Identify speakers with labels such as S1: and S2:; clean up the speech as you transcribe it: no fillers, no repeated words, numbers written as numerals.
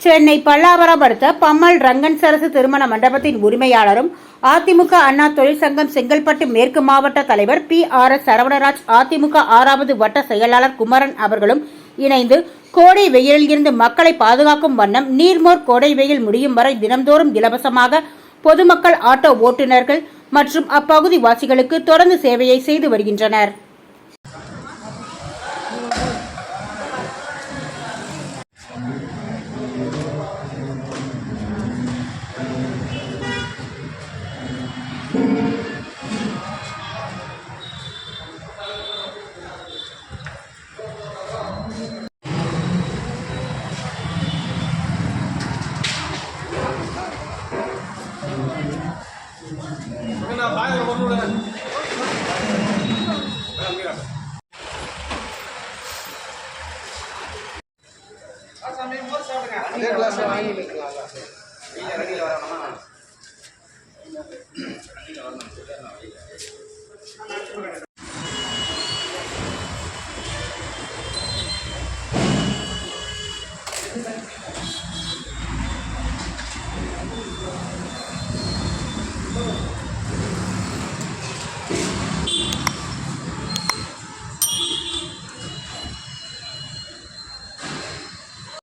S1: சென்னை பல்லாவரம் அடுத்த பம்மல் ரங்கன் சரசு திருமண மண்டபத்தின் உரிமையாளரும் அதிமுக அண்ணா தொழிற்சங்கம் செங்கல்பட்டு மேற்கு மாவட்ட தலைவர் PRS சரவணராஜ், அதிமுக 6வது வட்ட செயலாளர் குமரன் அவர்களும் இணைந்து கோடை வெயிலில் இருந்து மக்களை பாதுகாக்கும் வண்ணம் நீர்மோர் கோடை வெயில் முடியும் வரை தினம்தோறும் இலவசமாக பொதுமக்கள், ஆட்டோ ஓட்டுநர்கள் மற்றும் அப்பகுதி வாசிகளுக்கு தொடர்ந்து சேவையை செய்து வருகின்றனர்.
S2: அதே கிளாஸ் வாங்கிட்டு இருக்கலாம்.